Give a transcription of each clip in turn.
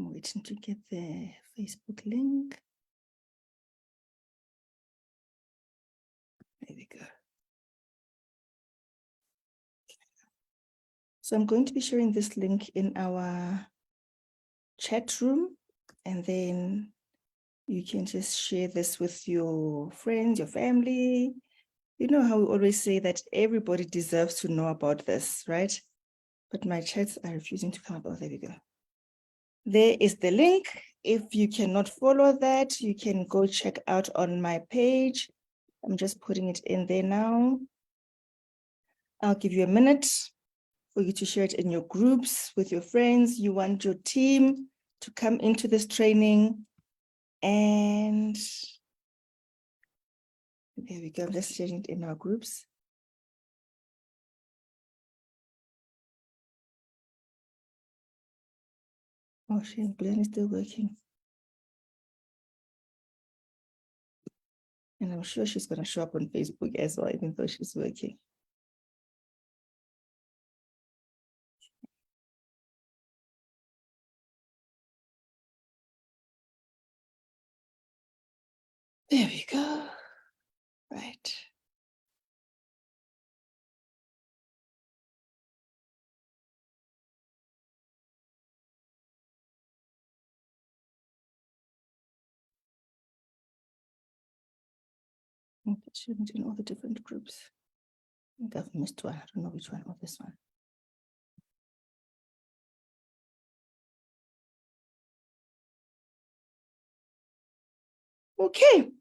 I'm waiting to get the Facebook link. There we go. So I'm going to be sharing this link in our chat room, and then you can just share this with your friends, your family. You know how we always say that everybody deserves to know about this, right? But my chats are refusing to come up. Oh, there we go. There is the link. If you cannot follow that, you can go check out on my page. I'm just putting it in there now. I'll give you a minute for you to share it in your groups with your friends. You want your team to come into this training. And there we go. I'm just sharing it in our groups. Oh, shame, Glenn is still working. And I'm sure she's going to show up on Facebook as well, even though she's working. There we go. Right. I'm sharing it in all the different groups. I think I've missed one. I don't know which one or this one. Okay.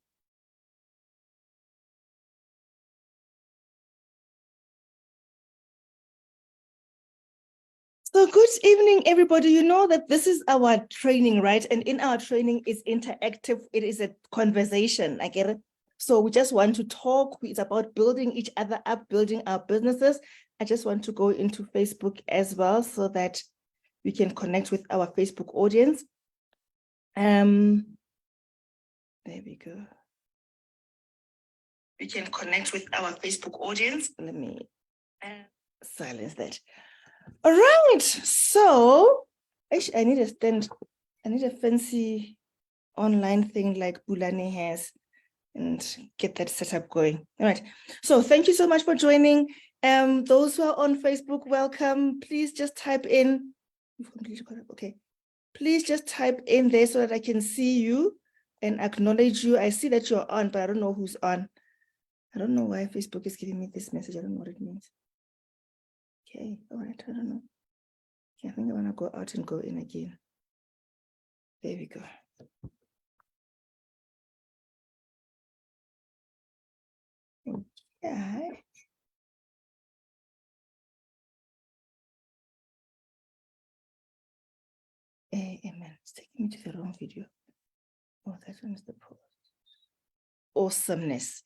So good evening, everybody. You know that this is our training, right? And in our training, it's interactive. It is a conversation. I get it. So we just want to talk. It's about building each other up, building our businesses. I just want to go into Facebook as well so that we can connect with our Facebook audience. There we go. We can connect with our Facebook audience. Let me silence that. All right, so actually I need a stand. I need a fancy online thing like Bulani has and get that set up going. All right, so thank you so much for joining. Those who are on Facebook, welcome. Please just type in. Okay, please just type in there so that I can see you and acknowledge you. I see that you're on, but I don't know who's on. I don't know why Facebook is giving me this message. I don't know what it means. Okay, all right, I don't know. Okay, I think I want to go out and go in again. There we go. Okay. Amen. It's taking me to the wrong video. Oh, that one is the post. Awesomeness.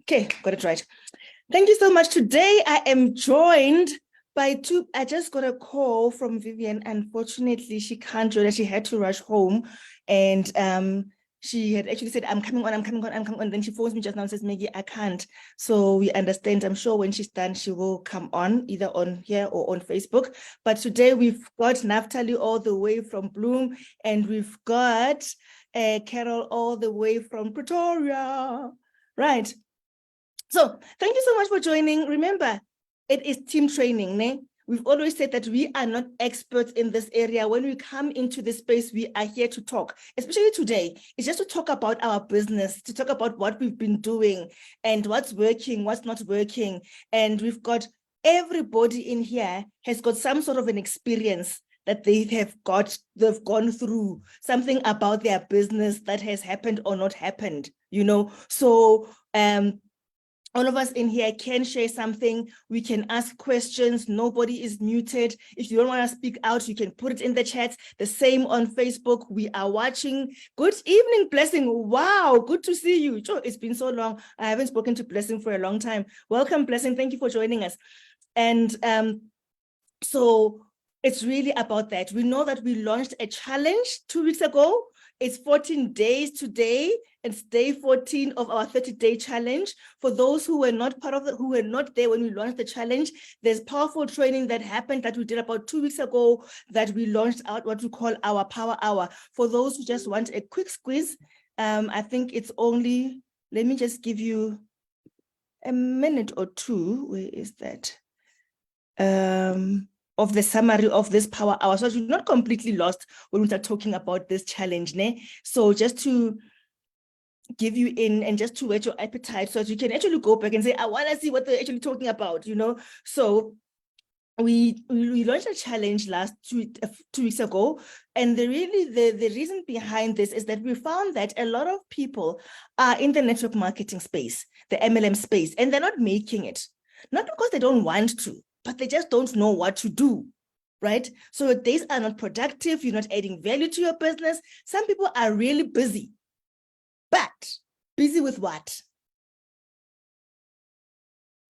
Okay, got it right. Thank you so much. Today I am joined by two. I just got a call from Vivian. Unfortunately, she can't join us. She had to rush home, and she had actually said, I'm coming on. Then she phones me just now and says, Maggie, I can't. So we understand. I'm sure when she's done, she will come on either on here or on Facebook. But today we've got Naftaly all the way from Bloom, and we've got Carol all the way from Pretoria. Right. So thank you so much for joining. Remember, it is team training. Ne? We've always said that we are not experts in this area. When we come into this space, we are here to talk, especially today. It's just to talk about our business, to talk about what we've been doing and what's working, what's not working. And we've got everybody in here has got some sort of an experience that they've gone through, something about their business that has happened or not happened, you know. So all of us in here can share something. We can ask questions. Nobody is muted. If you don't want to speak out, you can put it in the chat. The same on Facebook. We are watching. Good evening, Blessing. Wow, good to see you. It's been so long. I haven't spoken to Blessing for a long time. Welcome, Blessing. Thank you for joining us. And so it's really about that. We know that we launched a challenge 2 weeks ago. It's 14 days today. It's day 14 of our 30-day challenge. For those who were not part of who were not there when we launched the challenge, there's powerful training that happened that we did about 2 weeks ago that we launched out what we call our Power Hour. For those who just want a quick squeeze, I think it's only, let me just give you a minute or two. Where is that? Of the summary of this Power Hour. So you're not completely lost when we start talking about this challenge. Ne? So just to give you in and just to whet your appetite so that you can actually go back and say, I want to see what they're actually talking about, you know. So we launched a challenge last 2 weeks ago, and the reason behind this is that we found that a lot of people are in the network marketing space, the MLM space, and they're not making it, not because they don't want to, but they just don't know what to do, right? So days are not productive, you're not adding value to your business. Some people are really busy, but busy with what?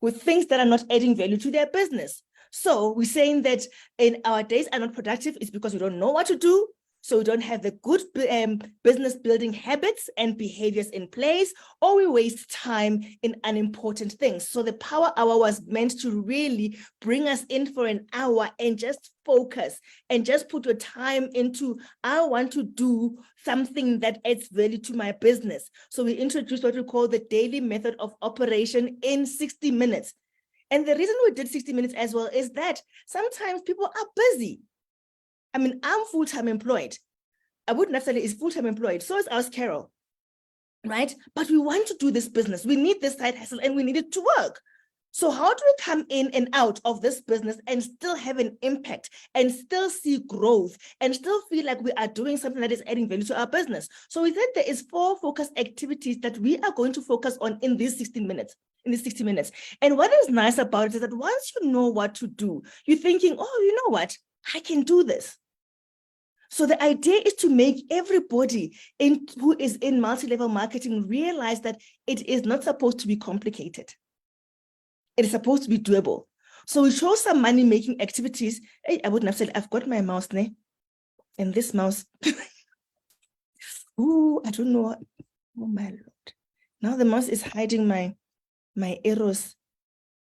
With things that are not adding value to their business. So we're saying that in our days are not productive is because we don't know what to do. So we don't have the good business building habits and behaviors in place, or we waste time in unimportant things. So the Power Hour was meant to really bring us in for an hour and just focus and just put your time into, I want to do something that adds value to my business. So we introduced what we call the daily method of operation in 60 minutes. And the reason we did 60 minutes as well is that sometimes people are busy. I mean, I'm full-time employed. Naftaly is full-time employed. So is ours, Carol, right? But we want to do this business. We need this side hustle and we need it to work. So how do we come in and out of this business and still have an impact and still see growth and still feel like we are doing something that is adding value to our business? So we said there is 4 focused activities that we are going to focus on in these 60 minutes. And what is nice about it is that once you know what to do, you're thinking, oh, you know what? I can do this. So the idea is to make everybody who is in multi-level marketing realize that it is not supposed to be complicated. It is supposed to be doable. So we show some money-making activities. Hey, I wouldn't have said, I've got my mouse, ne? And this mouse, ooh, I don't know. Oh my Lord. Now the mouse is hiding my arrows.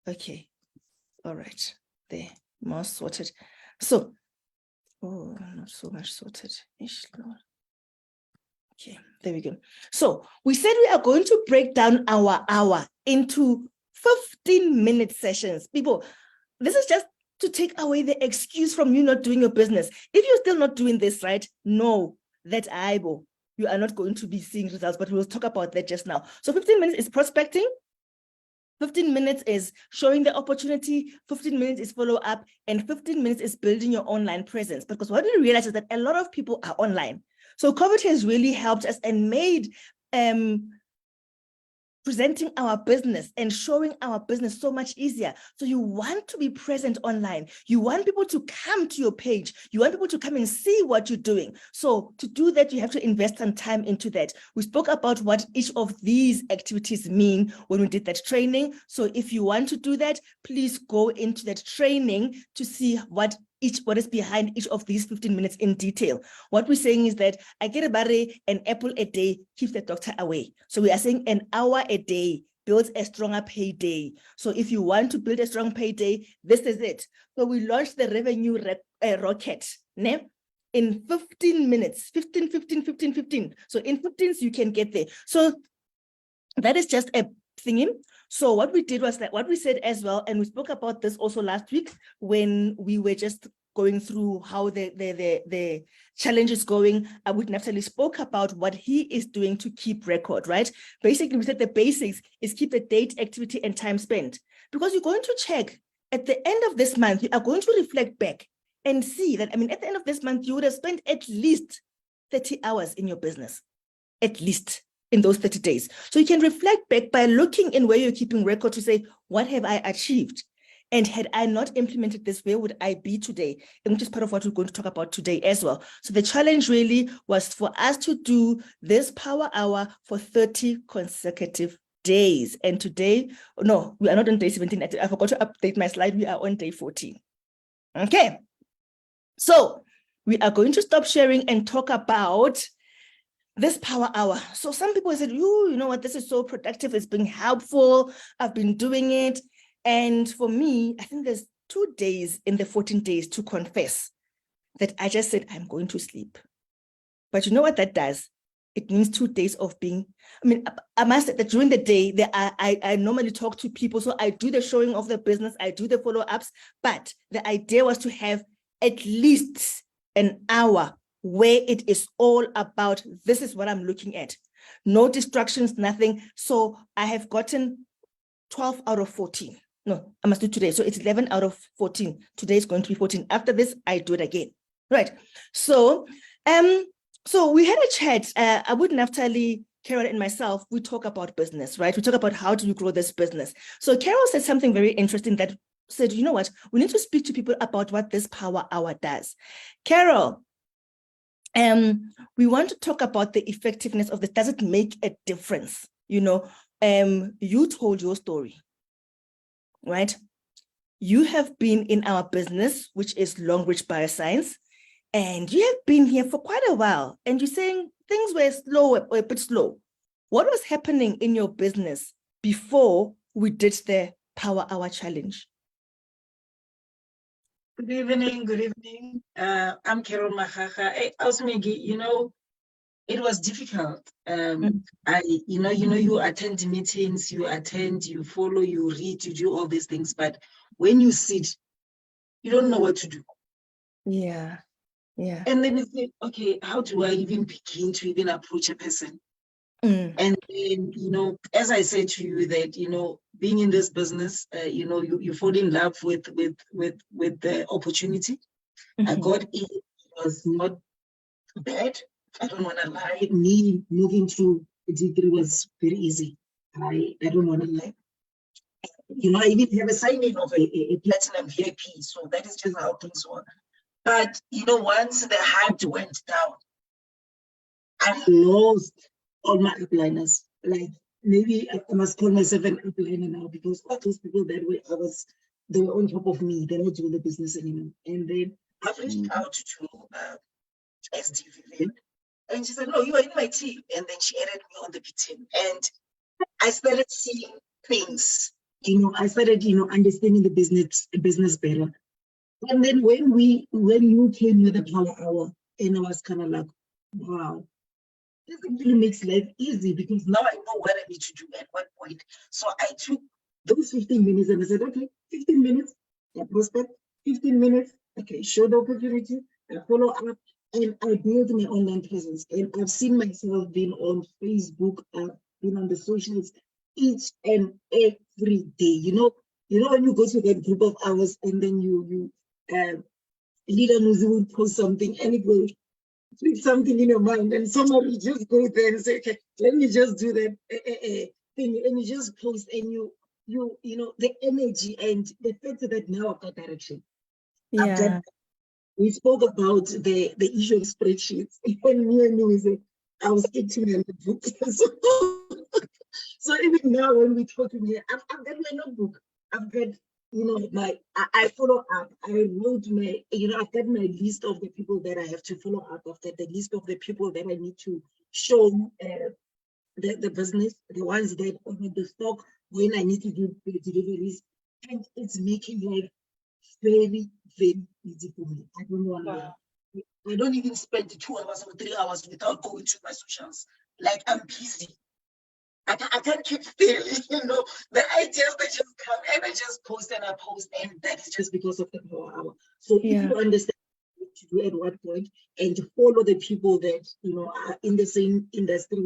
Okay. All right. There, mouse sorted. So, oh, not so much sorted. Okay, there we go. So we said we are going to break down our hour into 15-minute sessions. People, this is just to take away the excuse from you not doing your business. If you're still not doing this, right, know that you are not going to be seeing results, but we'll talk about that just now. So 15 minutes is prospecting. 15 minutes is showing the opportunity, 15 minutes is follow-up, and 15 minutes is building your online presence. Because what we realize is that a lot of people are online. So COVID has really helped us and made presenting our business and showing our business so much easier. So you want to be present online. You want people to come to your page. You want people to come and see what you're doing. So to do that, you have to invest some time into that. We spoke about what each of these activities mean when we did that training. So if you want to do that, please go into that training to see what is behind each of these 15 minutes in detail. What we're saying is that I get about an apple a day keeps the doctor away. So we are saying an hour a day builds a stronger payday. So if you want to build a strong payday, this is it. So we launched the revenue rocket in 15 minutes, 15. So in 15s, you can get there. So that is just a thingy. So what we did was that what we said as well, and we spoke about this also last week when we were just going through how the challenge is going. Naftaly spoke about what he is doing to keep record, right? Basically, we said the basics is keep the date, activity, and time spent. Because you're going to check at the end of this month, you are going to reflect back and see that, I mean, at the end of this month, you would have spent at least 30 hours in your business, at least, in those 30 days. So you can reflect back by looking in where you're keeping record to say, what have I achieved? And had I not implemented this, where would I be today? And which is part of what we're going to talk about today as well. So the challenge really was for us to do this Power Hour for 30 consecutive days. And today, no, we are not on day 17. I forgot to update my slide. We are on day 14. Okay. So we are going to stop sharing and talk about this power hour. So some people said, you know what, this is so productive. It's been helpful. I've been doing it. And for me, I think there's 2 days in the 14 days to confess that I just said, I'm going to sleep. But you know what that does? It means 2 days of being, I must say that during the day, I normally talk to people. So I do the showing of the business, I do the follow-ups, but the idea was to have at least an hour where it is all about, this is what I'm looking at. No distractions, nothing. So I have gotten 12 out of 14. No, I must do today. So it's 11 out of 14. Today is going to be 14. After this, I do it again. Right. So, so we had a chat, Abu, Naftaly, Carol, and myself. We talk about business, right? We talk about how do you grow this business. So Carol said something very interesting that said, you know what, we need to speak to people about what this power hour does. Carol, we want to talk about the effectiveness of this. Does it make a difference? You know, you told your story, right? You have been in our business, which is Longreach Bioscience, and you have been here for quite a while, and you're saying things were slow, or a bit slow. What was happening in your business before we did the Power Hour Challenge? Good evening, good evening. I'm Carol Mahaha. You know, it was difficult. You attend meetings, you follow, you read, you do all these things, but when you sit, you don't know what to do. Yeah. And then you think, okay, how do I even begin to even approach a person? And then, you know, as I said to you that, you know, being in this business, you know, you fall in love with the opportunity. I got in, it was not bad. I don't want to lie. Me moving through the degree was very easy. I don't want to lie. You know, I even have a signing of a platinum VIP. So that is just how things were. But, you know, once the hype went down, I lost all my upliners. Like, maybe I must call myself an upliner now, because all those people that they were on top of me. They're not doing the business anymore. And then I've reached out to SD Vivian, and she said, no, you are in my team. And then she added me on the team. And I started seeing things, you know, I started, you know, understanding the business better. And then when you came with the power hour, and I was kind of like, wow, this really makes life easy, because now I know what I need to do at what point. So I took those 15 minutes and I said, okay, 15 minutes, I prospect, 15 minutes, okay, show the opportunity, I follow up, and I build my online presence. And I've seen myself being on Facebook, being on the socials each and every day. You know when you go to that group of hours and then Leader Nuzi will post something and it will click something in your mind, and somebody just go there and say, okay, let me just do that thing, and you just post, and you know the energy and the fact that now I've got direction. Yeah. We spoke about the issue of spreadsheets, and me and you, we said, I was stick in the book. So even now when we're talking here, I've got my notebook. I've got, you know, I follow up. I wrote I've got my list of the people that I have to follow up. I've got the list of the people that I need to show the business, the ones that own the stock, when I need to do the deliveries. And it's making life very, very easy for me. I don't know. Wow. I don't even spend 2 hours or 3 hours without going to my socials. Like, I'm busy. I can't keep still, you know. The ideas that just come, and I just post, and that is just because of the power hour. So if you understand what to do at what point, and to follow the people that, you know, are in the same industry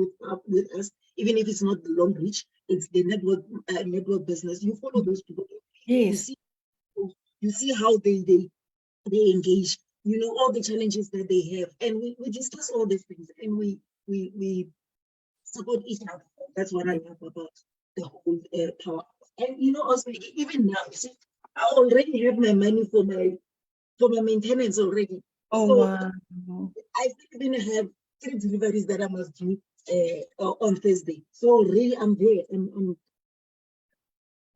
with us, even if it's not the Longreach, it's the network business, you follow those people. Yes. You see how they engage, you know, all the challenges that they have, and we discuss all these things, and we support each other. That's what I love about the whole power. And you know, also even now, you see, I already have my money for my maintenance already. Oh, so wow. I even have 3 deliveries that I must do on Thursday. So already I'm there.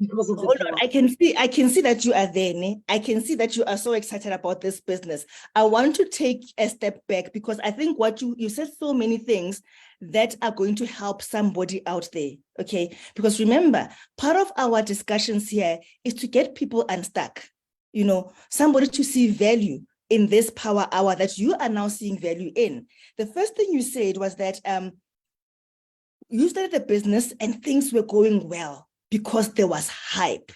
because of the Hold power. on, I can see that you are there, ne? I can see that you are so excited about this business. I want to take a step back because I think what you said so many things that are going to help somebody out there, okay? Because remember, part of our discussions here is to get people unstuck, you know, somebody to see value in this power hour that you are now seeing value in. The first thing you said was that you started the business and things were going well because there was hype.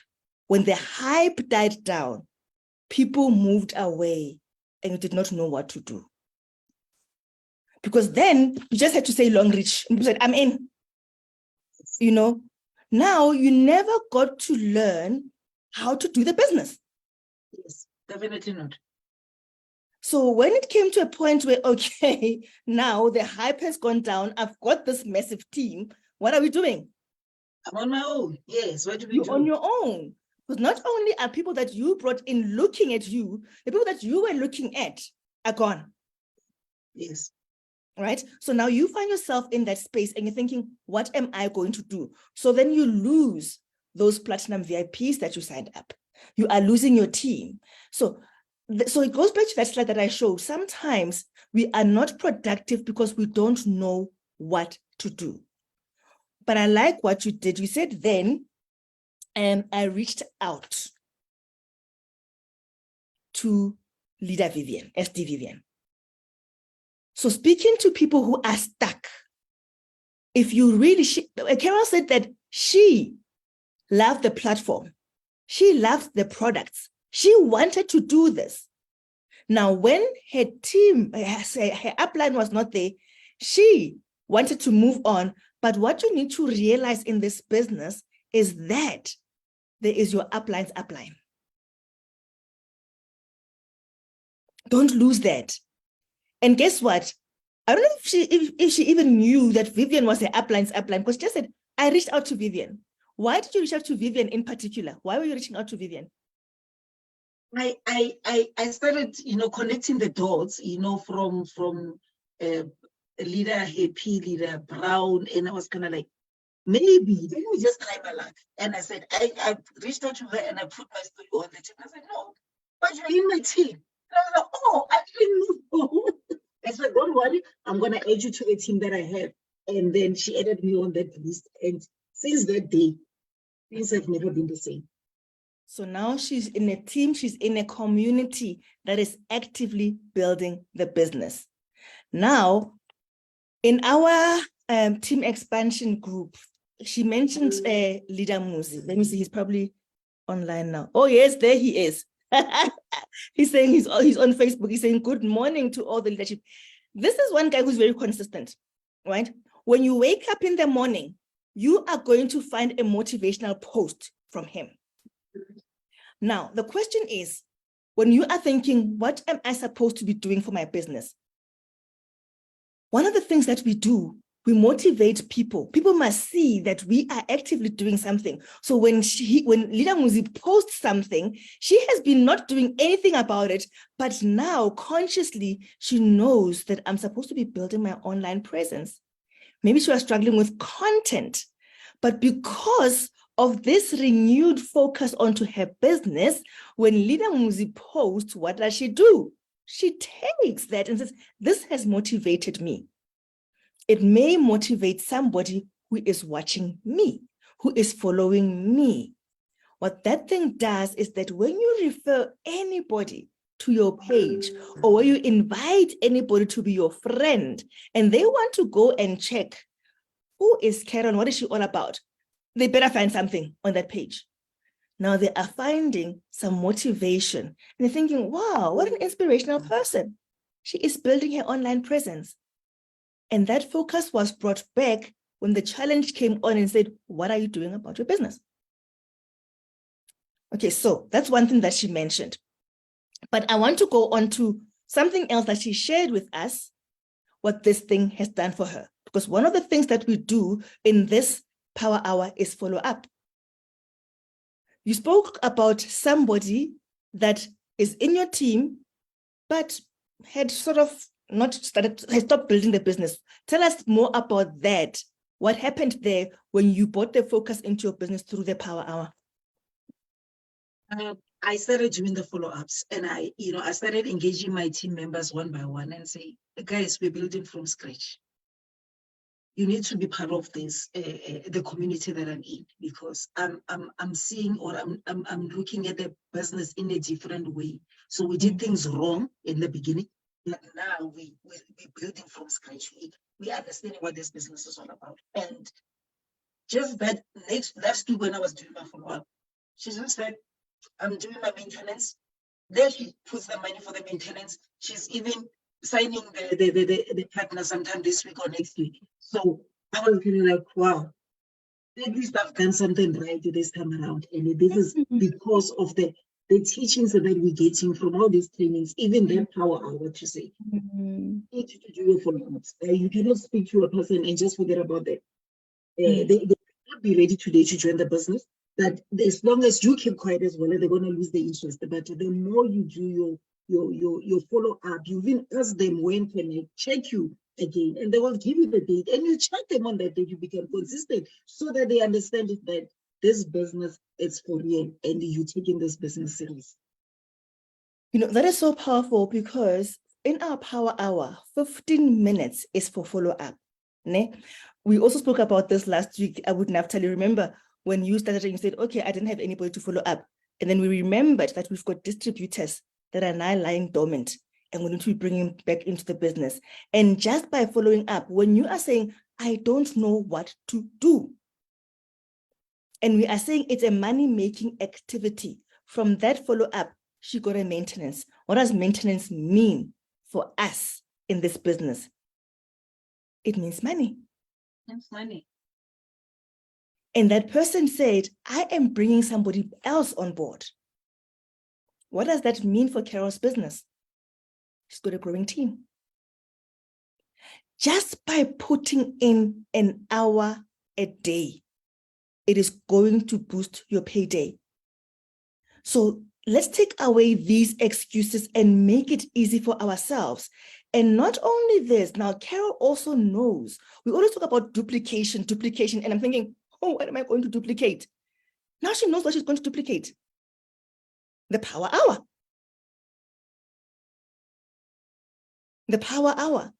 When the hype died down, people moved away and you did not know what to do. Because then you just had to say long reach. And people said, I'm in. You know, now you never got to learn how to do the business. Yes, definitely not. So when it came to a point where, okay, now the hype has gone down, I've got this massive team, what are we doing? I'm on my own. Yes, what do we You're do? on your own. Because not only are people that you brought in looking at you, the people that you were looking at are gone. Yes. Right? So now you find yourself in that space and you're thinking, what am I going to do? So then you lose those platinum VIPs that you signed up. You are losing your team. So it goes back to that slide that I showed. Sometimes we are not productive because we don't know what to do. But I like what you did. You said then, I reached out to leader Vivian, SD Vivian. So speaking to people who are stuck, if you really, Carol said that she loved the platform. She loved the products. She wanted to do this. Now, when her team, her upline was not there, she wanted to move on. But what you need to realize in this business is that there is your upline's upline. Don't lose that. And guess what? I don't know if she even knew that Vivian was her upline's upline, because she just said, I reached out to Vivian. Why did you reach out to Vivian in particular? Why were you reaching out to Vivian? I started, connecting the dots, from leader Happy, leader Brown, and I was kind of like, maybe let me just try my luck. And I said, I reached out to her and I put my story on the team. I said, no, but you're in my team. And I was like, oh, I didn't know. I said, don't worry, I'm gonna add you to the team that I have. And then she added me on that list. And since that day, things have never been the same. So now she's in a team, she's in a community that is actively building the business. Now, in our team expansion group, she mentioned Leader Muzi. Let me see, he's probably online now. Oh yes, there he is. He's saying he's on Facebook. He's saying good morning to all the leadership. This is one guy who's very consistent, right? When you wake up in the morning, you are going to find a motivational post from him. Now, the question is, when you are thinking, what am I supposed to be doing for my business? One of the things that we do, we motivate people. People must see that we are actively doing something. So when Leader Muzi posts something, she has been not doing anything about it, but now consciously, she knows that I'm supposed to be building my online presence. Maybe she was struggling with content, but because of this renewed focus onto her business, when Leader Muzi posts, what does she do? She takes that and says, this has motivated me. It may motivate somebody who is watching me, who is following me. What that thing does is that when you refer anybody to your page, or when you invite anybody to be your friend, and they want to go and check, who is Carol? What is she all about? They better find something on that page. Now they are finding some motivation and they're thinking, wow, what an inspirational person. She is building her online presence. And that focus was brought back when the challenge came on and said, what are you doing about your business? Okay, so that's one thing that she mentioned. But I want to go on to something else that she shared with us, what this thing has done for her. Because one of the things that we do in this Power Hour is follow up. You spoke about somebody that is in your team, but had sort of had stopped building the business. Tell us more about that. What happened there when you brought the focus into your business through the Power Hour? I started doing the follow-ups, and I started engaging my team members one by one and say, guys, we're building from scratch. You need to be part of this, the community that I'm in, because I'm seeing, or I'm looking at the business in a different way. So we did things wrong in the beginning, but now we're building from scratch. We understand what this business is all about. And just that last week when I was doing my follow-up, she just said, I'm doing my maintenance. There she puts the money for the maintenance. She's even signing the partner sometime this week or next week. So I was feeling like, wow, at least I've done something right this time around. And this is because of the teachings that we're getting from all these trainings, even that power hour, what you say. You need to do your follow-ups. You cannot speak to a person and just forget about them. They not be ready today to join the business. That as long as you keep quiet as well, they're going to lose the interest. But the more you do your follow up, you even ask them when can I check you again, and they will give you the date, and you check them on that date. You become consistent so that they understand it, that this business is for real, and you're taking this business serious. That is so powerful, because in our power hour, 15 minutes is for follow up. We also spoke about this last week. I would Naftaly, remember when you started and you said, okay, I didn't have anybody to follow up. And then we remembered that we've got distributors that are now lying dormant, and we need to bring them back into the business. And just by following up, when you are saying, I don't know what to do, and we are saying it's a money-making activity, from that follow-up, she got a maintenance. What does maintenance mean for us in this business? It means money. It's money. And that person said, I am bringing somebody else on board. What does that mean for Carol's business? She's got a growing team. Just by putting in an hour a day, it is going to boost your payday. So let's take away these excuses and make it easy for ourselves. And not only this, now Carol also knows, we always talk about duplication, and I'm thinking, oh, what am I going to duplicate? Now she knows what she's going to duplicate. The power hour. The power hour.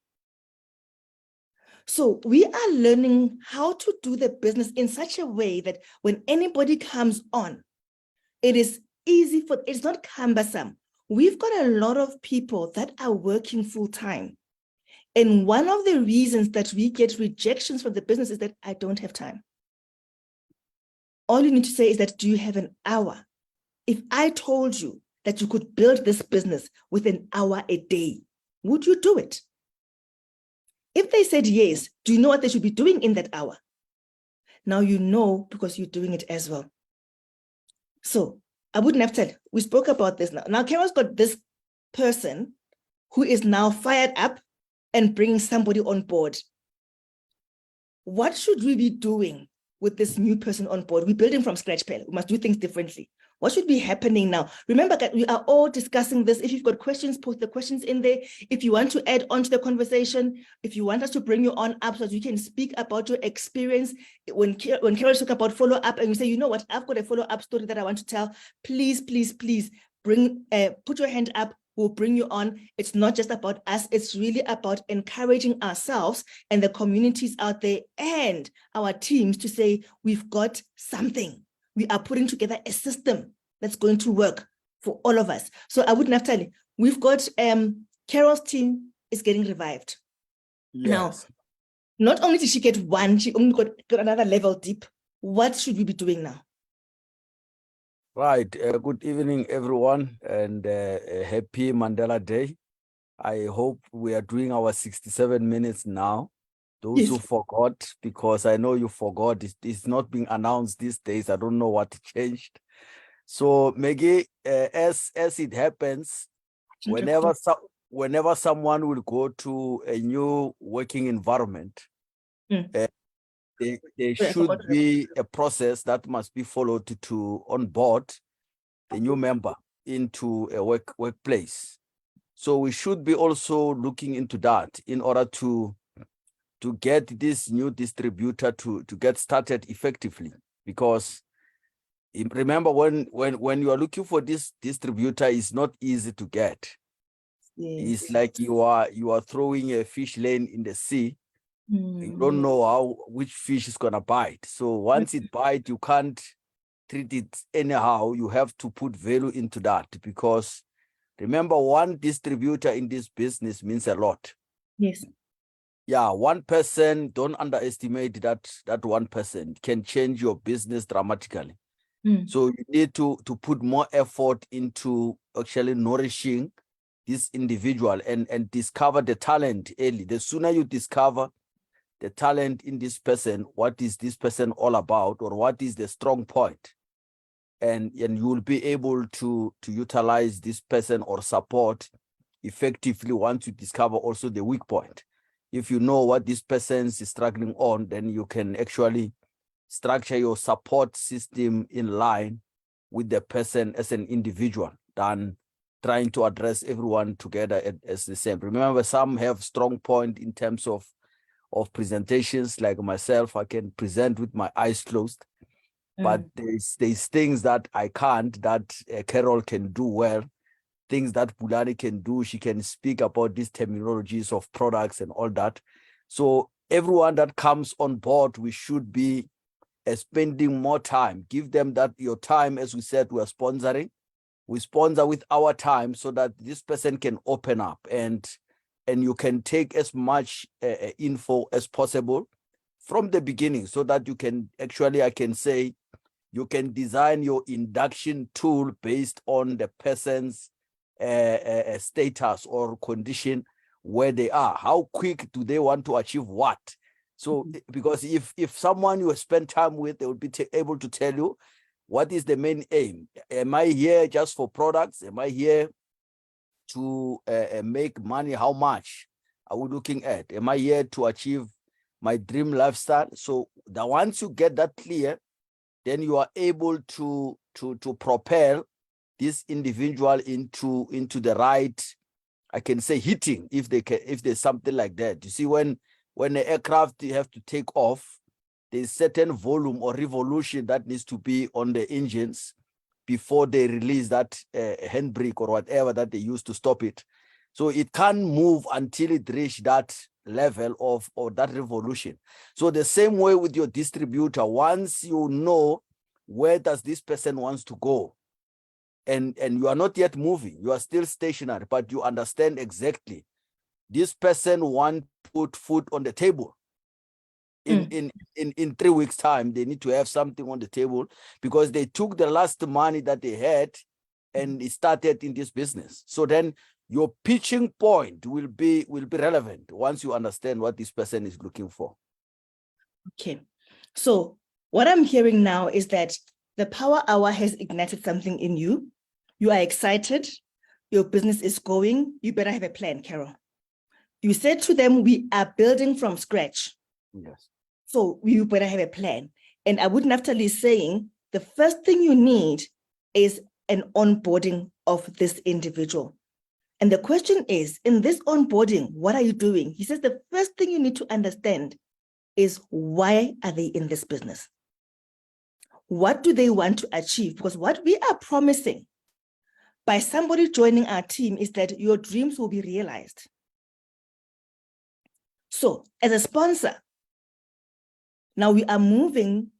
So we are learning how to do the business in such a way that when anybody comes on, it is easy it's not cumbersome. We've got a lot of people that are working full time. And one of the reasons that we get rejections from the business is that I don't have time. All you need to say is that, do you have an hour? If I told you that you could build this business with an hour a day, would you do it? If they said yes, do you know what they should be doing in that hour? Now you know, because you're doing it as well. So I wouldn't have said, we spoke about this now. Now Carol's got this person who is now fired up and bringing somebody on board. What should we be doing with this new person on board? We're building from scratch, Pele. We must do things differently. What should be happening now? Remember that we are all discussing this. If you've got questions, post the questions in there. If you want to add on to the conversation, if you want us to bring you on up so that you can speak about your experience. When Carol talk about follow-up and you say, you know what, I've got a follow-up story that I want to tell, please, please, please put your hand up. We'll bring you on. It's not just about us. It's really about encouraging ourselves and the communities out there and our teams to say, we've got something. We are putting together a system that's going to work for all of us. So I would Naftaly, we've got Carol's team is getting revived. Yes. Now, not only did she get one, she only got another level deep. What should we be doing now? Right. Good evening, everyone, and happy Mandela Day. I hope we are doing our 67 minutes now. Those who forgot, because I know you forgot, it's not being announced these days. I don't know what changed. So Maggie, as it happens, whenever someone will go to a new working environment, there should be a process that must be followed to onboard the new member into a workplace. So we should be also looking into that in order to get this new distributor to get started effectively, because remember when you are looking for this distributor, it's not easy to get. Yes. It's like you are throwing a fish lane in the sea. You don't know which fish is gonna bite. So once it bites, you can't treat it anyhow. You have to put value into that, because remember, one distributor in this business means a lot. Yes. Yeah, one person, don't underestimate that one person can change your business dramatically. So you need to put more effort into actually nourishing this individual and discover the talent early. The sooner you discover the talent in this person, what is this person all about, or what is the strong point, and you will be able to utilize this person or support effectively once you discover also the weak point. If you know what this person is struggling on, then you can actually structure your support system in line with the person as an individual, than trying to address everyone together as the same. Remember, some have strong point in terms of presentations. Like myself, I can present with my eyes closed, but there's things that I can't, that Carol can do well, things that Bulani can do. She can speak about these terminologies of products and all that. So everyone that comes on board, we should be spending more time. Give them that your time. As we said, we are sponsoring. We sponsor with our time so that this person can open up, and you can take as much info as possible from the beginning, so that you can actually, I can say, you can design your induction tool based on the person's status or condition, where they are. How quick do they want to achieve what? So, because if someone you spend time with, they will be able to tell you what is the main aim. Am I here just for products? Am I here to make money? How much are we looking at? Am I here to achieve my dream lifestyle? So that once you get that clear, then you are able to propel this individual into the right, I can say, hitting, if there's something like that. You see, when the aircraft have to take off, there's certain volume or revolution that needs to be on the engines before they release that handbrake or whatever that they use to stop it. So it can't move until it reach that level of that revolution. So the same way with your distributor, once you know where does this person wants to go, and you are not yet moving, you are still stationary, but you understand exactly this person want to put food on the table. In 3 weeks' time, they need to have something on the table, because they took the last money that they had and it started in this business. So then your pitching point will be relevant once you understand what this person is looking for. Okay. So what I'm hearing now is that the Power Hour has ignited something in you. You are excited. Your business is going. You better have a plan, Carol. You said to them, we are building from scratch. Yes. So you better have a plan. And I wouldn't Naftaly is saying the first thing you need is an onboarding of this individual. And the question is, in this onboarding, what are you doing? He says the first thing you need to understand is, why are they in this business? What do they want to achieve? Because what we are promising by somebody joining our team is that your dreams will be realized. So as a sponsor, now we are moving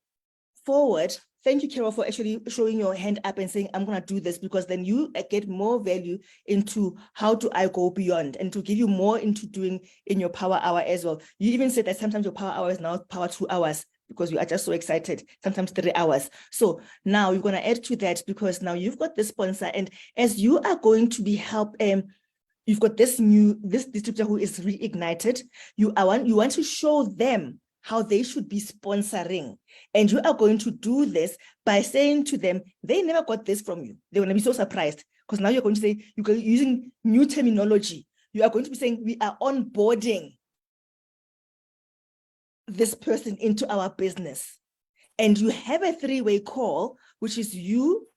forward. Thank you, Carol, for actually showing your hand up and saying, I'm going to do this, because then you get more value into how do I go beyond, and to give you more into doing in your Power Hour as well. You even said that sometimes your Power Hour is now Power 2 hours, because you are just so excited, sometimes 3 hours. So now you're going to add to that, because now you've got this sponsor, and as you are going to be you've got this distributor who is reignited. You want to show them how they should be sponsoring. And you are going to do this by saying to them, they never got this from you. They're going to be so surprised, because now you're going to say, you're using new terminology. You are going to be saying, we are onboarding this person into our business. And you have a 3-way call, which is you,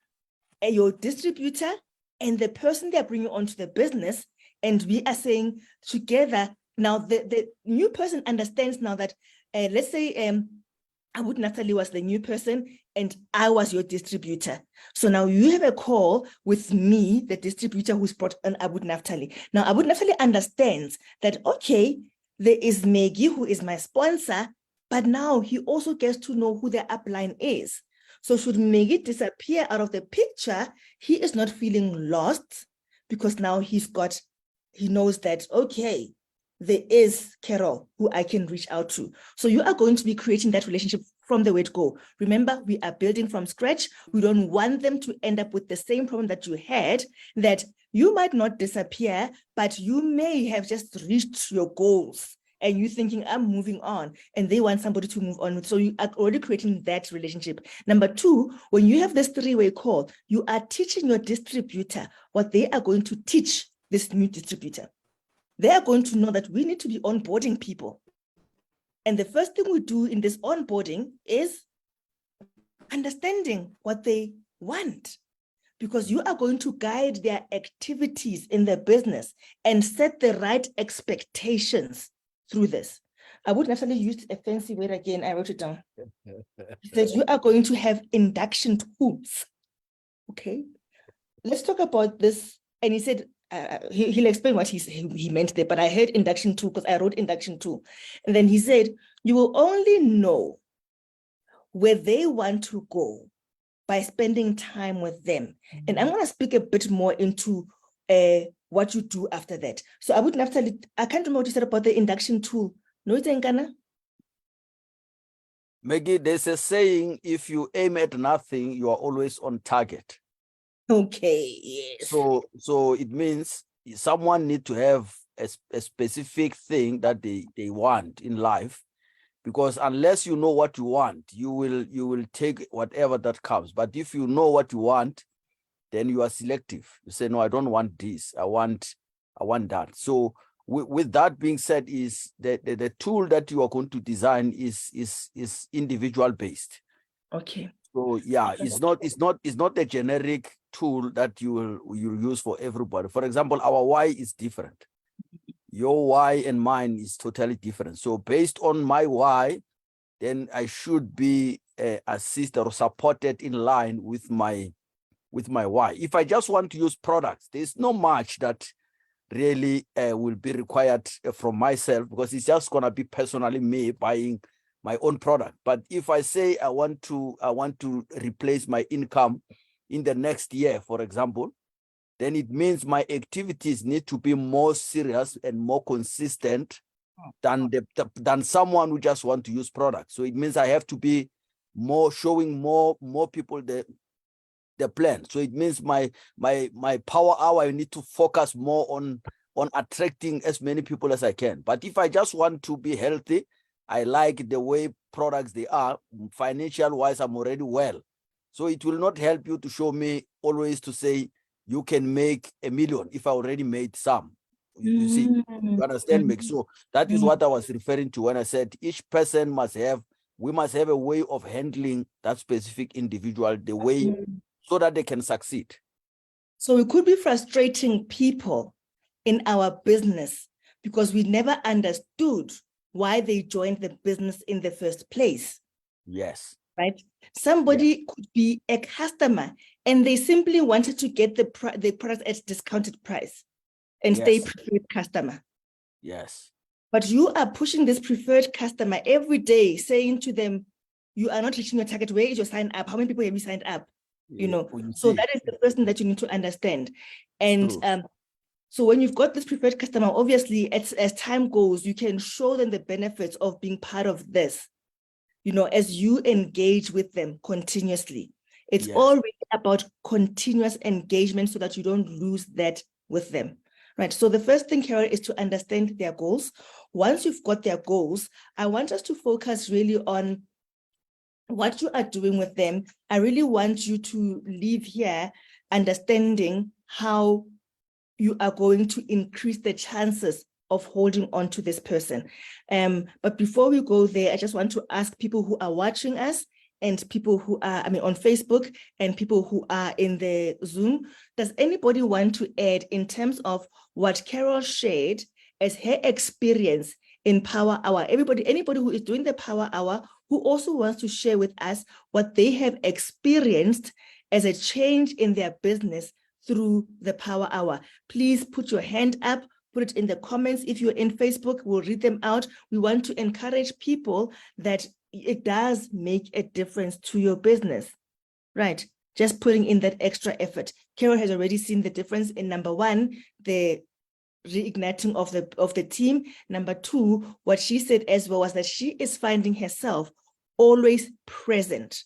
your distributor, and the person they're bringing onto the business. And we are saying together, now the new person understands now that, let's say, Naftaly was the new person, and I was your distributor. So now you have a call with me, the distributor who's brought on Abu Naftaly. Now Abu Naftaly understands that, okay, there is Maggie who is my sponsor, but now he also gets to know who the upline is. So should Maggie disappear out of the picture, he is not feeling lost because now he knows that, okay, there is Carol who I can reach out to. So you are going to be creating that relationship from the word go. Remember, we are building from scratch. We don't want them to end up with the same problem that you had, that you might not disappear, but you may have just reached your goals and you thinking, I'm moving on, and they want somebody to move on with. So you are already creating that relationship. Number two, when you have this three-way call, you are teaching your distributor what they are going to teach this new distributor. They are going to know that we need to be onboarding people. And the first thing we do in this onboarding is understanding what they want, because you are going to guide their activities in their business and set the right expectations through this. I wouldn't necessarily use a fancy word again. I wrote it down. He says you are going to have induction tools. Okay, let's talk about this. And he said, he'll explain what he meant there, but I heard induction tool because I wrote induction tool. And then he said, you will only know where they want to go by spending time with them. And I'm going to speak a bit more into what you do after that. So I can't remember what you said about the induction tool. No, it's Nkana? Maggie, there's a saying, if you aim at nothing, you are always on target. Okay, yes. So it means someone need to have a specific thing that they want in life, because unless you know what you want, you will take whatever that comes. But if you know what you want, then you are selective. You say, no, I don't want this. I want that. So with that being said, is the tool that you are going to design is individual based. Okay. So yeah, it's not a generic tool that you use for everybody. For example, our why is different. Your why and mine is totally different. So based on my why, then I should be assisted or supported in line with my why. If I just want to use products, there's not much that really will be required from myself, because it's just gonna be personally me buying my own product. But if I say I want to replace my income in the next year, for example, then it means my activities need to be more serious and more consistent than someone who just want to use products. So it means I have to be showing more people the plan. So it means my power hour, I need to focus more on attracting as many people as I can. But if I just want to be healthy, I like the way products they are, financial wise, I'm already well. So it will not help you to show me always to say you can make $1 million if I already made some. You see, you understand me? So that is what I was referring to when I said each person we must have a way of handling that specific individual, the way so that they can succeed. So we could be frustrating people in our business because we never understood why they joined the business in the first place. Yes. Right? Somebody could be a customer and they simply wanted to get the product at discounted price and stay preferred customer. Yes. But you are pushing this preferred customer every day, saying to them, you are not reaching your target. Where is your sign up? How many people have you signed up? So that is the first thing that you need to understand. And so when you've got this preferred customer, obviously as time goes, you can show them the benefits of being part of this, as you engage with them continuously. It's all really about continuous engagement so that you don't lose that with them. Right. So the first thing, Carol, is to understand their goals. Once you've got their goals, I want us to focus really on what you are doing with them. I really want you to leave here understanding how you are going to increase the chances of holding on to this person. But before we go there, I just want to ask people who are watching us and people who are, on Facebook and people who are in the Zoom, does anybody want to add in terms of what Carol shared as her experience in Power Hour? Anybody who is doing the Power Hour who also wants to share with us what they have experienced as a change in their business through the Power Hour. Please put your hand up, put it in the comments. If you're in Facebook, we'll read them out. We want to encourage people that it does make a difference to your business, right? Just putting in that extra effort. Carol has already seen the difference in number one, the reigniting of the team. Number two, what she said as well was that she is finding herself always present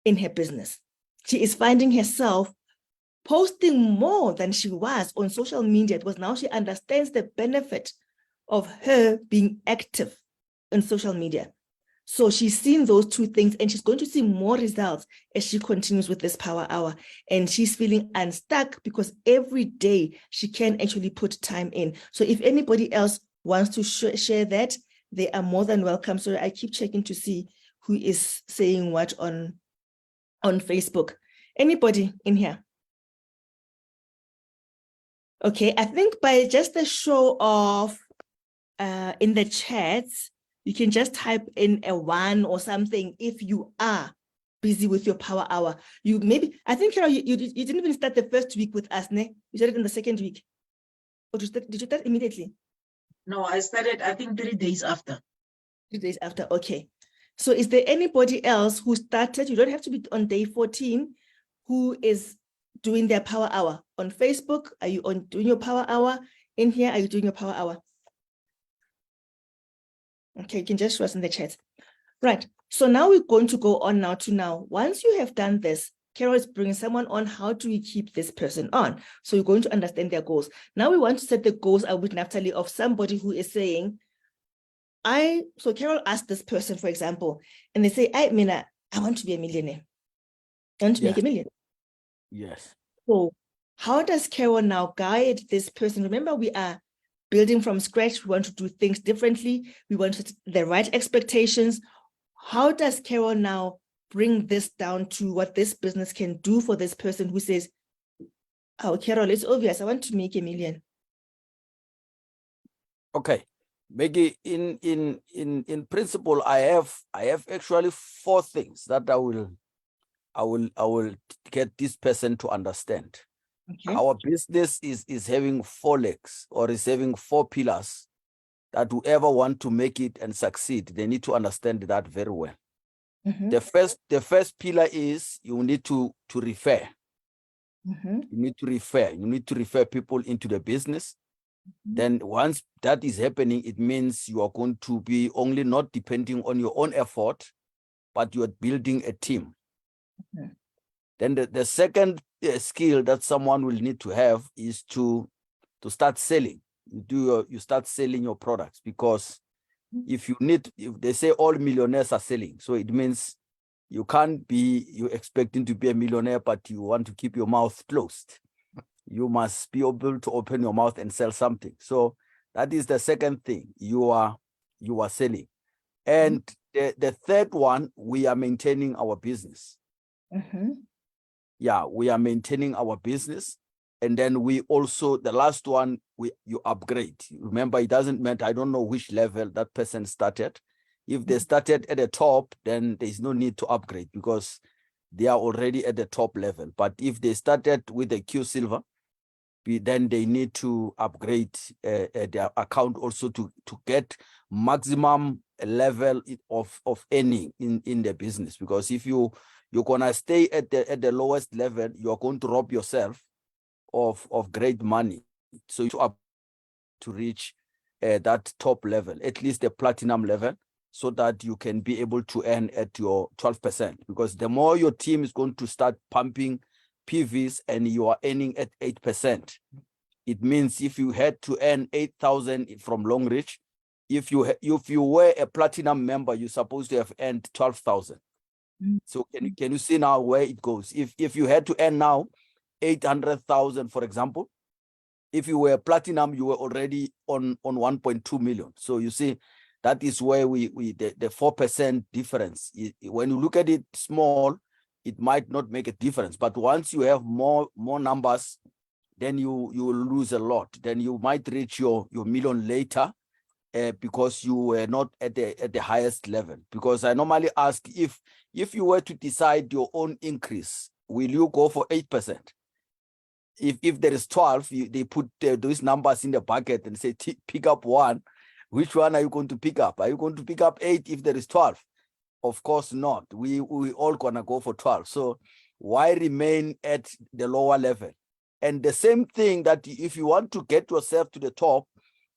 in her business. She is finding herself posting more than she was on social media, because now she understands the benefit of her being active in social media. So she's seen those two things, and she's going to see more results as she continues with this Power Hour. And she's feeling unstuck because every day she can actually put time in. So if anybody else wants to share that, they are more than welcome. So I keep checking to see who is saying what on Facebook. Anybody in here? Okay, I think by just the show of in the chats, you can just type in a 1 or something if you are busy with your Power Hour. You maybe, I think, Carol, you didn't even start the first week with us, ne? You started in the second week. Or did you start immediately? No, I started, I think, 3 days after. 3 days after, okay. So is there anybody else who started, you don't have to be on day 14, who is doing their Power Hour? On Facebook, are you doing your Power Hour? In here, are you doing your Power Hour? Okay, you can just show us in the chat. Right, so now we're going to go on now. Once you have done this, Carol is bringing someone on. How do we keep this person on? So you're going to understand their goals. Now we want to set the goals out with Naftaly of somebody who is saying, so Carol asked this person, for example, and they say, Mina, I want to be a millionaire. I want to make $1 million. Yes. So how does Carol now guide this person? Remember, we are building from scratch. We want to do things differently. We want to set the right expectations. How does Carol now bring this down to what this business can do for this person who says, oh, Carol, it's obvious, I want to make $1 million. Okay. Maggie, in principle, I have actually 4 things that I will get this person to understand. Okay. Our business is having 4 legs, or is having 4 pillars, that whoever want to make it and succeed, they need to understand that very well. Mm-hmm. The first pillar is you need to refer. Mm-hmm. You need to refer people into the business. Mm-hmm. Then once that is happening, it means you are going to be only not depending on your own effort, but you are building a team. Mm-hmm. Then the second skill that someone will need to have is to start selling. You start selling your products, because if they say all millionaires are selling, so it means you can't be, you're expecting to be a millionaire, but you want to keep your mouth closed. You must be able to open your mouth and sell something. So that is the second thing, you are selling. And the third one, we are maintaining our business. Mm-hmm. Yeah, we are maintaining our business. And then we also, the last one, you upgrade. Remember, it doesn't matter, I don't know which level that person started. If they started at the top, then there's no need to upgrade, because they are already at the top level. But if they started with the Q Silver, then they need to upgrade their account also to get maximum level of earning in the business. Because if you're gonna stay at the lowest level, you're going to rob yourself of great money. So you have to reach that top level, at least the platinum level, so that you can be able to earn at your 12%. Because the more your team is going to start pumping PVs and you are earning at 8%, it means if you had to earn 8,000 from Long Reach, if you were a platinum member, you're supposed to have earned 12,000. So can you see now where it goes? If you had to earn now 800,000, for example, if you were platinum, you were already on 1.2 million. So you see, that is where the 4% difference. When you look at it small, it might not make a difference. But once you have more numbers, then you will lose a lot. Then you might reach your million later, because you were not at the highest level. Because I normally ask, if you were to decide your own increase, will you go for 8%? If there is 12, they put those numbers in the bucket and say, pick up one. Which one are you going to pick up? Are you going to pick up 8 if there is 12? Of course not. We all gonna go for 12. So why remain at the lower level? And the same thing, that if you want to get yourself to the top,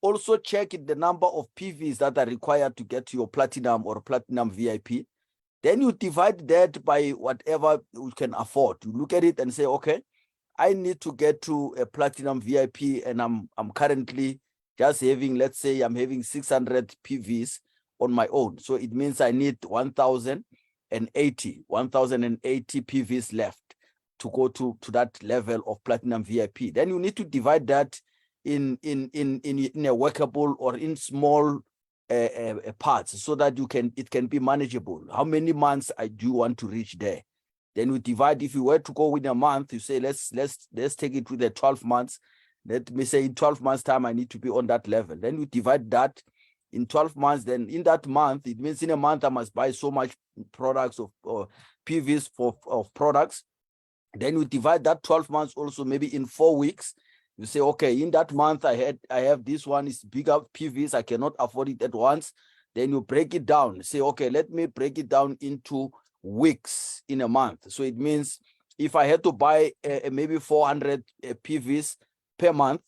also check the number of PVs that are required to get to your platinum or platinum VIP. Then you divide that by whatever you can afford. You look at it and say, okay, I need to get to a platinum VIP, and I'm currently just having, let's say I'm having 600 PVs on my own. So it means I need 1,080 PVs left to go to that level of platinum VIP. Then you need to divide that in a workable or in small parts, so that it can be manageable. How many months do you want to reach there? Then we divide. If you were to go within a month, you say let's take it with the 12 months. Let me say in 12 months time I need to be on that level. Then you divide that in 12 months. Then in that month, it means in a month I must buy so much products or PVs of products. Then you divide that 12 months also maybe in 4 weeks. You say, okay, in that month I have this one is bigger PVs, I cannot afford it at once. Then you break it down. Say, okay, let me break it down into weeks in a month. So it means if I had to buy maybe 400 PVs per month,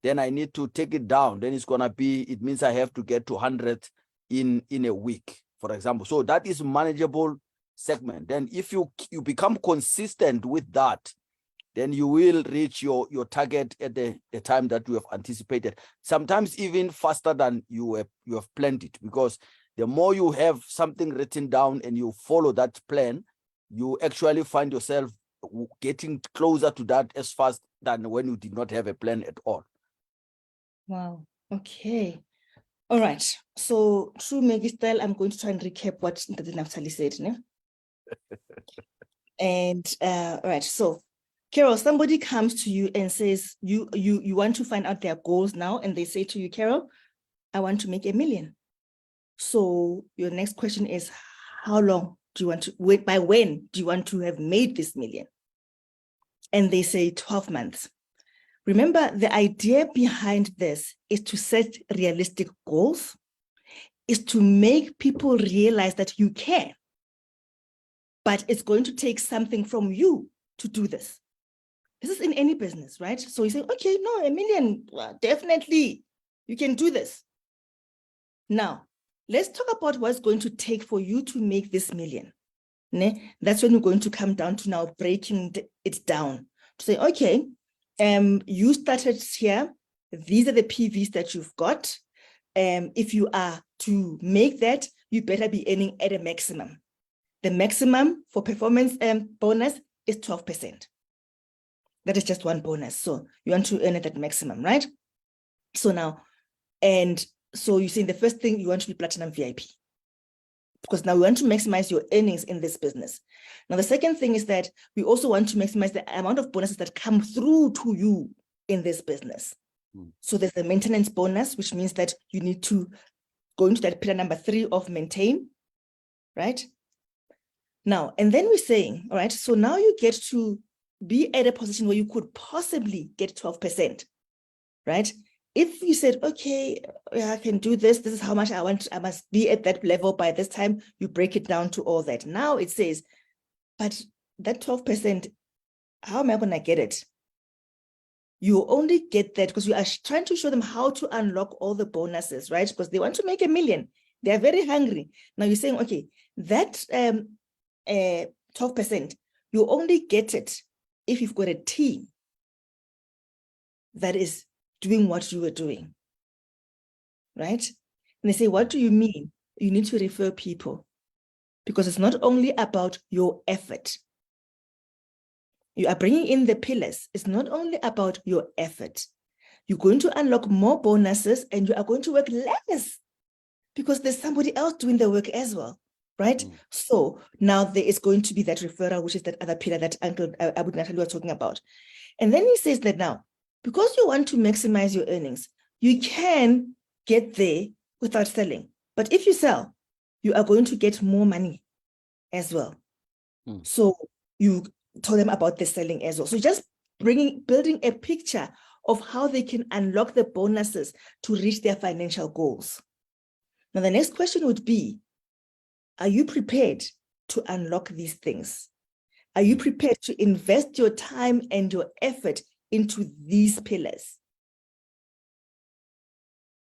then I need to take it down. Then it's gonna be, it means I have to get to 100 in a week, for example. So that is manageable segment. Then if you become consistent with that, then you will reach your target at the time that you have anticipated. Sometimes even faster than you have planned it, because the more you have something written down and you follow that plan, you actually find yourself getting closer to that as fast than when you did not have a plan at all. Wow. Okay. All right. So through Maggie style, I'm going to try and recap what Naftaly said. No? And all right. So Carol, somebody comes to you and says you want to find out their goals now, and they say to you, Carol, I want to make $1 million. So your next question is, how long do you want to wait? By when do you want to have made this $1 million? And they say 12 months. Remember, the idea behind this is to set realistic goals, is to make people realize that you can, but it's going to take something from you to do this. This is in any business, right? So you say, okay, no, $1 million, well, definitely, you can do this. Now, let's talk about what's going to take for you to make this $1 million. That's when we're going to come down to now breaking it down. To say, okay, you started here. These are the PVs that you've got. If you are to make that, you better be earning at a maximum. The maximum for performance bonus is 12%. That is just one bonus. So you want to earn it at maximum, right? So now, and so you say the first thing, you want to be platinum VIP, because now we want to maximize your earnings in this business. Now, the second thing is that we also want to maximize the amount of bonuses that come through to you in this business. So there's the maintenance bonus, which means that you need to go into that pillar number 3 of maintain, right? Now, and then we're saying, all right, so now you get to be at a position where you could possibly get 12%, right? If you said, okay, I can do this, this is how much I must be at that level by this time, you break it down to all that. Now it says, but that 12%, how am I going to get it? You only get that because you are trying to show them how to unlock all the bonuses, right? Because they want to make $1 million. They are very hungry. Now you're saying, okay, that 12%, you only get it if you've got a team that is doing what you were doing, right? And they say, what do you mean? You need to refer people, because it's not only about your effort. You are bringing in the pillars. It's not only about your effort. You're going to unlock more bonuses and you are going to work less because there's somebody else doing the work as well, right? So now there is going to be that referral, which is that other pillar that Uncle Abu Natalie was talking about. And then he says that now, because you want to maximize your earnings, you can get there without selling. But if you sell, you are going to get more money as well. So you told them about the selling as well. So just building a picture of how they can unlock the bonuses to reach their financial goals. Now, the next question would be, are you prepared to unlock these things? Are you prepared to invest your time and your effort into these pillars?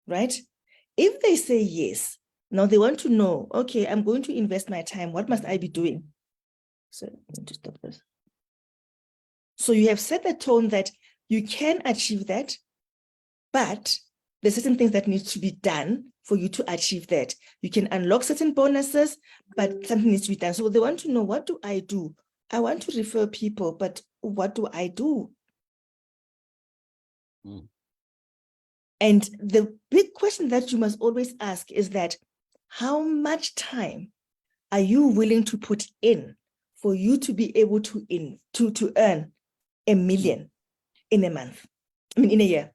Right? If they say yes, now they want to know, okay, I'm going to invest my time. What must I be doing? So let me just stop this. So you have set the tone that you can achieve that, but there's certain things that need to be done for you to achieve that. You can unlock certain bonuses, but something needs to be done. So they want to know, what do I do? I want to refer people, but what do I do? And the big question that you must always ask is that, how much time are you willing to put in for you to be able to earn $1 million in a month? I mean, in a year.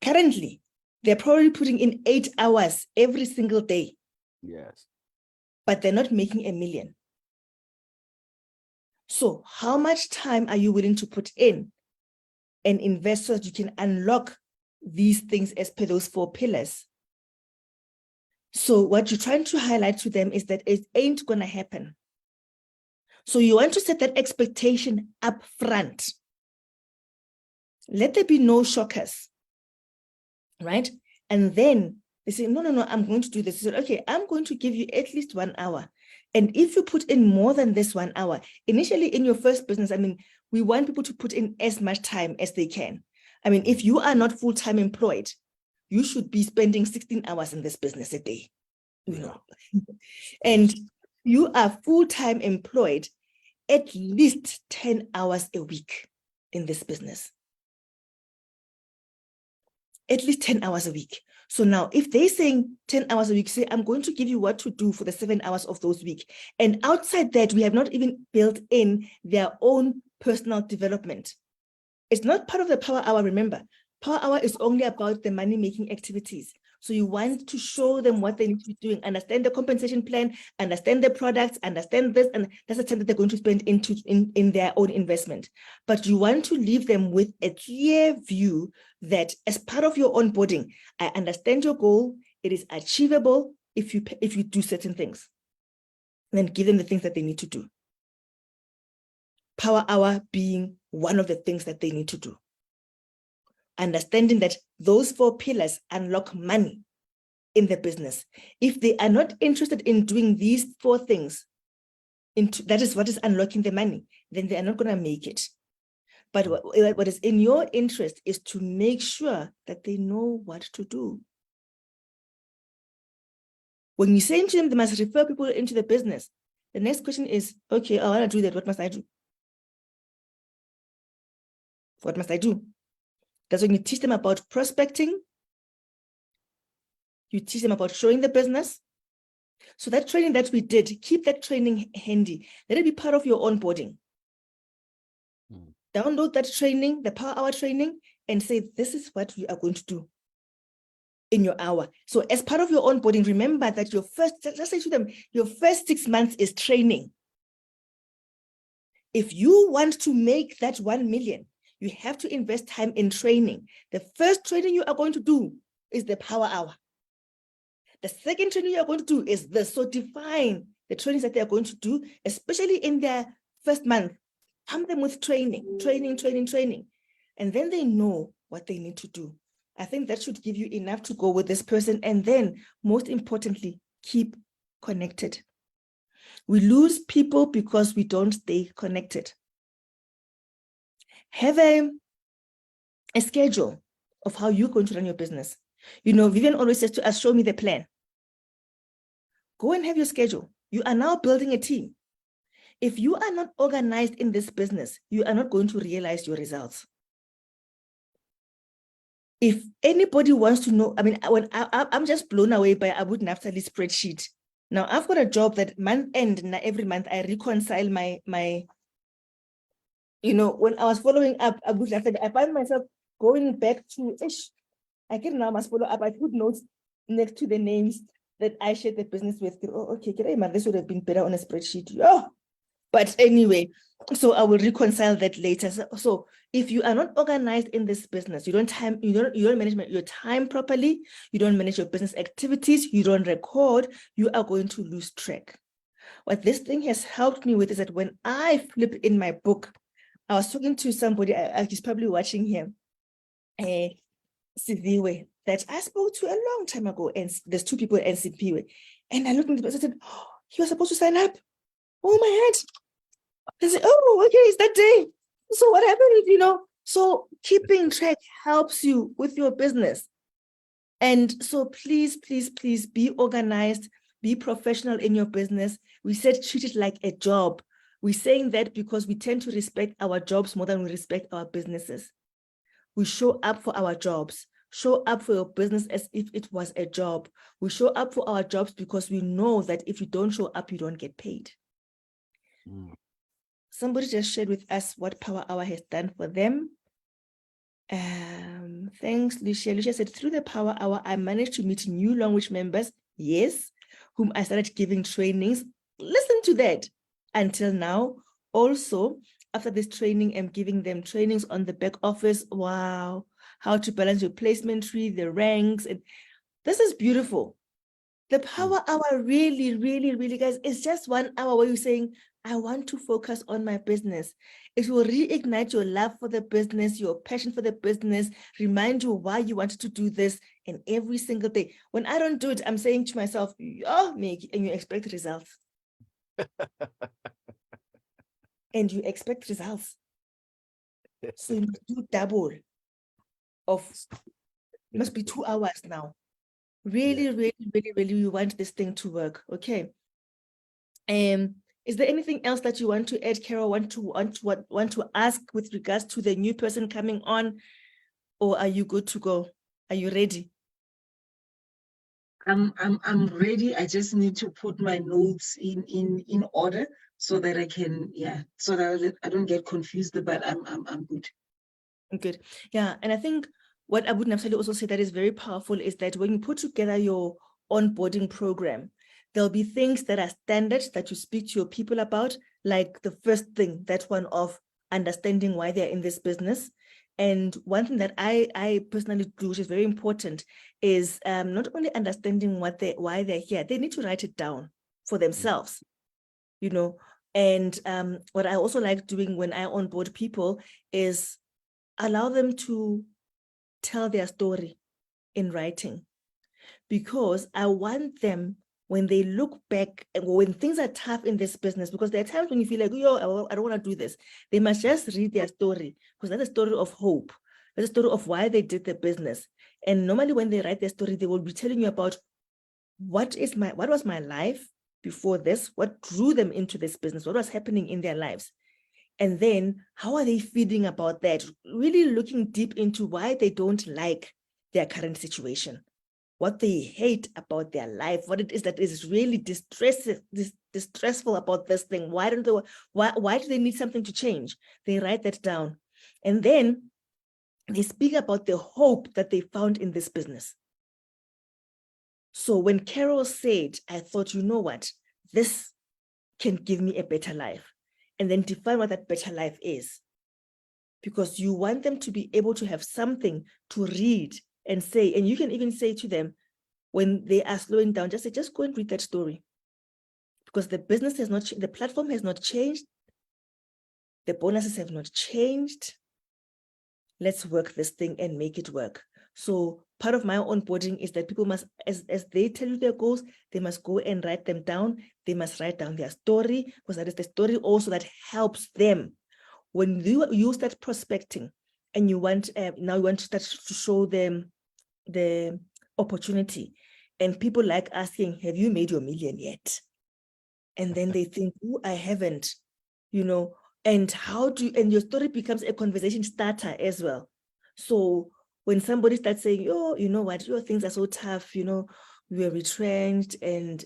Currently, they're probably putting in 8 hours every single day. Yes. But they're not making $1 million. So how much time are you willing to put in and invest so that you can unlock these things as per those 4 pillars? So what you're trying to highlight to them is that it ain't going to happen. So you want to set that expectation up front. Let there be no shockers, right? And then they say, no, I'm going to do this. They say, okay, I'm going to give you at least 1 hour. And if you put in more than this 1 hour, initially in your first business, I mean, we want people to put in as much time as they can. I mean, if you are not full-time employed, you should be spending 16 hours in this business a day, you know. And you are full-time employed, at least 10 hours a week in this business. At least 10 hours a week. So now if they're saying 10 hours a week, say, I'm going to give you what to do for the 7 hours of those week. And outside that, we have not even built in their own personal development. It's not part of the power hour, remember. Power hour is only about the money-making activities. So you want to show them what they need to be doing, understand the compensation plan, understand the products, understand this, and that's the time that they're going to spend in their own investment. But you want to leave them with a clear view that as part of your onboarding, I understand your goal, it is achievable if you do certain things. And then give them the things that they need to do. Power hour being one of the things that they need to do. Understanding that those 4 pillars unlock money in the business. If they are not interested in doing these 4 things, that is what is unlocking the money, then they are not going to make it. But what is in your interest is to make sure that they know what to do. When you say to them, they must refer people into the business, the next question is, okay, I want to do that. What must I do? What must I do? That's when you teach them about prospecting. You teach them about showing the business. So that training that we did, keep that training handy. Let it be part of your onboarding. Download that training, the power hour training, and say, this is what we are going to do in your hour. So as part of your onboarding, remember that let's say to them, your first 6 months is training. If you want to make that 1 million, you have to invest time in training. The first training you are going to do is the power hour. The second training you are going to do is this. So define the trainings that they are going to do, especially in their first month. Come them with training. And then they know what they need to do. I think that should give you enough to go with this person. And then, most importantly, keep connected. We lose people because we don't stay connected. Have a schedule of how you're going to run your business. You know, Vivian always says to us, show me the plan. Go and have your schedule. You are now building a team. If you are not organized in this business, you are not going to realize your results. If anybody wants to know, I mean, when I'm just blown away by Abu Naftaly's spreadsheet. Now, I've got a job that month end, every month I reconcile my you know, when I was following up Abu Naftali, I find myself going back to I can now must follow up. I put notes next to the names that I shared the business with. Oh, okay, this would have been better on a spreadsheet. Oh, but anyway, so I will reconcile that later. So if you are not organized in this business, you don't manage your time properly, you don't manage your business activities, you don't record, you are going to lose track. What this thing has helped me with is that when I flip in my book, I was talking to somebody, he's probably watching here, Siviwe, that I spoke to a long time ago, and there's two people at NCP, and I looked at the person and said, oh, he was supposed to sign up. Oh my head. I said, oh, okay, it's that day. So what happened, so keeping track helps you with your business. And so please, please, please be organized, be professional in your business. We said treat it like a job. We're saying that because we tend to respect our jobs more than we respect our businesses. We show up for our jobs. Show up for your business as if it was a job. We show up for our jobs because we know that if you don't show up, you don't get paid. Somebody just shared with us what Power Hour has done for them. Thanks, Lucia. Lucia said, through the Power Hour, I managed to meet new language members, yes, whom I started giving trainings. Listen to that. Until now, also, after this training, I'm giving them trainings on the back office. Wow. How to balance your placement tree, the ranks. And this is beautiful. The Power Hour really, really, really, guys, it's just 1 hour where you're saying, I want to focus on my business. It will reignite your love for the business, your passion for the business, remind you why you wanted to do this, and every single day. When I don't do it, I'm saying to myself, oh, Meg, and you expect results. And you expect results. So you must do double of, it must be 2 hours now. Really, really, really, really, we want this thing to work. Okay. Is there anything else that you want to add, Carol? Want to ask with regards to the new person coming on, or are you good to go? Are you ready? I'm ready. I just need to put my notes in order so that I can, so that I don't get confused. But I'm good. Good. Yeah, and I think what I would Naftaly also say that is very powerful is that when you put together your onboarding program, there'll be things that are standard that you speak to your people about, like the first thing, that one of understanding why they're in this business. And one thing that I personally do, which is very important, is not only understanding why they're here, they need to write it down for themselves, And what I also like doing when I onboard people is allow them to tell their story in writing, because I want them, when they look back and when things are tough in this business, because there are times when you feel like, I don't want to do this. They must just read their story, because that's a story of hope. That's a story of why they did the business. And normally when they write their story, they will be telling you about what was my life before this, what drew them into this business, what was happening in their lives. And then how are they feeling about that? Really looking deep into why they don't like their current situation, what they hate about their life, what it is that is really distressful about this thing. Why do they need something to change? They write that down. And then they speak about the hope that they found in this business. So when Carol said, I thought, you know what, this can give me a better life. And then define what that better life is. Because you want them to be able to have something to read and say, and you can even say to them, when they are slowing down, just say, just go and read that story. Because the business has not, the platform has not changed. The bonuses have not changed. Let's work this thing and make it work. So part of my onboarding is that people must, as they tell you their goals, they must go and write them down. They must write down their story, because that is the story also that helps them. When you start prospecting and you want, now you want to start to show them the opportunity, and people like asking, have you made your million yet? And then they think, oh, I haven't, and and your story becomes a conversation starter as well. So when somebody starts saying, oh, you know what, your things are so tough, we were retrenched or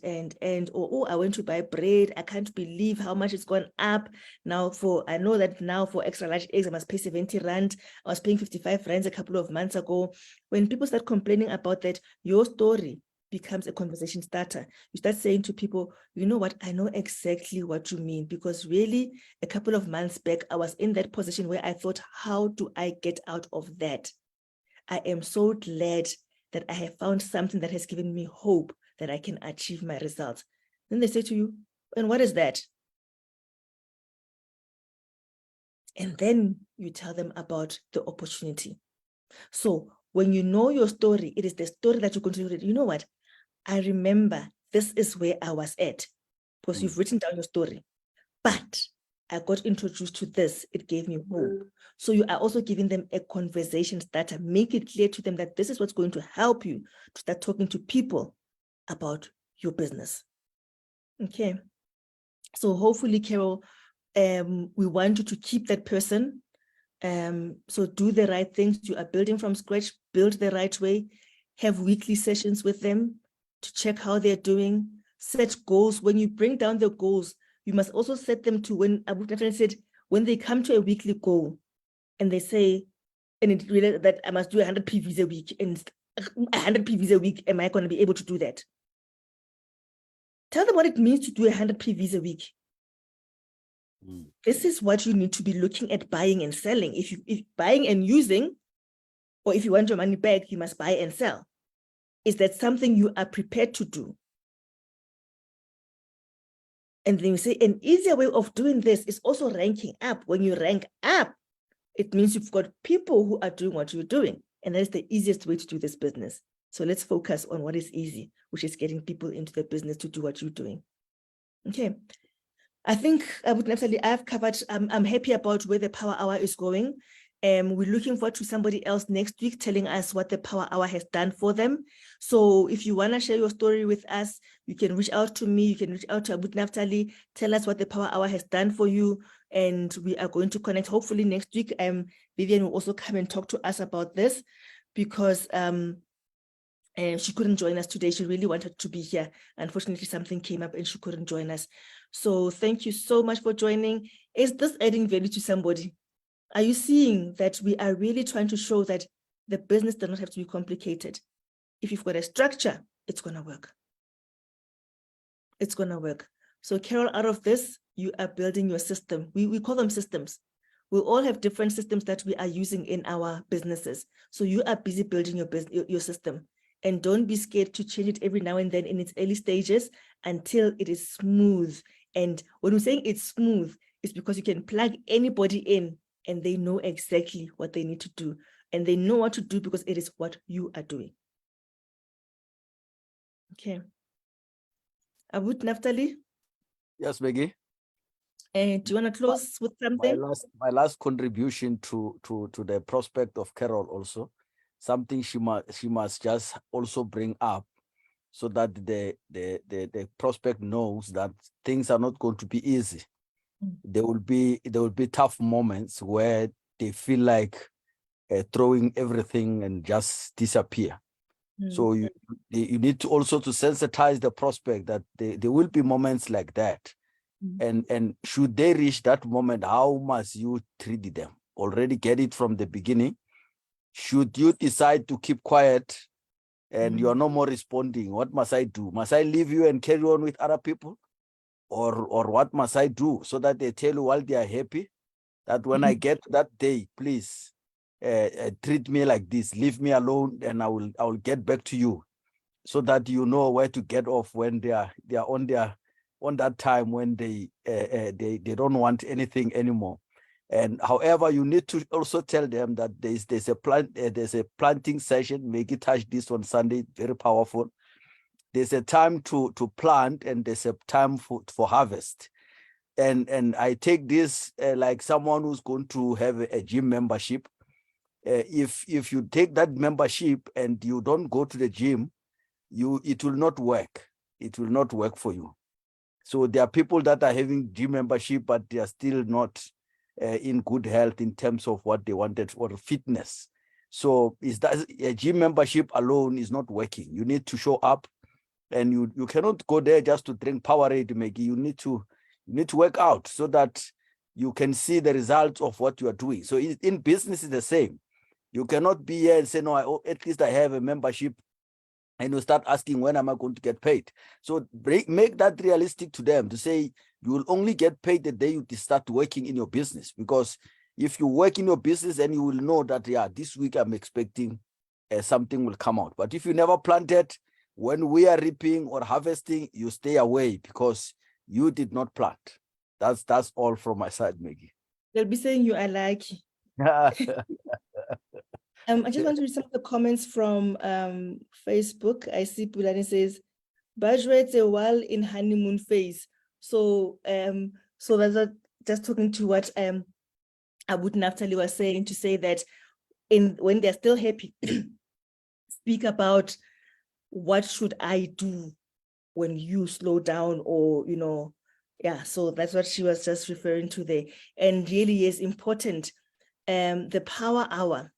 oh, I went to buy bread. I can't believe how much it's gone up. I know that now for extra large eggs, I must pay 70 rand. I was paying 55 rands a couple of months ago. When people start complaining about that, your story becomes a conversation starter. You start saying to people, you know what, I know exactly what you mean, because really a couple of months back, I was in that position where I thought, how do I get out of that? I am so glad that I have found something that has given me hope that I can achieve my results. Then they say to you, and what is that? And then you tell them about the opportunity. So when you know your story, it is the story that you continue to read. You know what? I remember this is where I was at, because you've written down your story. But I got introduced to this. It gave me hope. So you are also giving them a conversation starter. Make it clear to them that this is what's going to help you to start talking to people about your business. Okay. So hopefully, Carol, we want you to keep that person. So do the right things. You are building from scratch, build the right way, have weekly sessions with them to check how they're doing, set goals. When you bring down the goals, you must also set them to when Abu Naftaly said, when they come to a weekly goal and they say, and it really that I must do 100 PVs a week, and 100 PVs a week, am I going to be able to do that? Tell them what it means to do 100 PVs a week. This is what you need to be looking at buying and selling. If buying and using, or if you want your money back, you must buy and sell. Is that something you are prepared to do? And then you say an easier way of doing this is also ranking up. When you rank up, it means you've got people who are doing what you're doing. And that is the easiest way to do this business. So let's focus on what is easy, which is getting people into the business to do what you're doing. Okay. I think I've covered, I'm happy about where the Power Hour is going. We're looking forward to somebody else next week telling us what the Power Hour has done for them. So if you want to share your story with us, you can reach out to me, you can reach out to Abu Naftaly, tell us what the Power Hour has done for you, and we are going to connect hopefully next week. Vivian will also come and talk to us about this, because she couldn't join us today. She really wanted to be here. Unfortunately, something came up and she couldn't join us. So thank you so much for joining. Is this adding value to somebody? Are you seeing that we are really trying to show that the business does not have to be complicated? If you've got a structure, it's going to work. It's going to work. So Carol, out of this, you are building your system. We call them systems. We all have different systems that we are using in our businesses. So you are busy building your system. And don't be scared to change it every now and then in its early stages until it is smooth. And when we're saying it's smooth, it's because you can plug anybody in and they know exactly what they need to do. And they know what to do because it is what you are doing. Okay. Abu Naftaly? Yes, Maggie. Do you want to close with something? My last contribution to the prospect of Carol also, something she must just also bring up, so that the prospect knows that things are not going to be easy. There will be tough moments where they feel like throwing everything and just disappear. So you need to also to sensitize the prospect that there will be moments like that. And should they reach that moment, how must you treat them? Already get it from the beginning. Should you decide to keep quiet and you are no more responding, what must I do? Must I leave you and carry on with other people? Or what must I do so that they tell you while they are happy that when I get to that day, please treat me like this, leave me alone, and I will get back to you, so that you know where to get off when they are on that time when they don't want anything anymore. And however, you need to also tell them that there's a planting session. Make it touch this on Sunday, very powerful. There's a time to plant and there's a time for harvest. And I take this like someone who's going to have a gym membership. If you take that membership and you don't go to the gym, it will not work. It will not work for you. So there are people that are having gym membership, but they are still not in good health in terms of what they wanted for fitness. So is that a gym membership alone is not working. You need to show up. and you cannot go there just to drink Powerade, Maggie. You need to work out so that you can see the results of what you are doing. So in business, it's the same. You cannot be here and say, no, at least I have a membership, and you start asking, when am I going to get paid? So make that realistic to them, to say you will only get paid the day you start working in your business. Because if you work in your business, then you will know that, yeah, this week I'm expecting something will come out. But if you never planted, when we are reaping or harvesting, you stay away because you did not plant. That's all from my side, Maggie. They'll be saying you are lucky. I just want to read some of the comments from Facebook. I see Pulani says, Bajwa's a while in honeymoon phase. So that's just talking to what Abu Naftaly was saying, to say that when they're still happy, speak about what should I do when you slow down, or yeah. So that's what she was just referring to there, and really is important. The power hour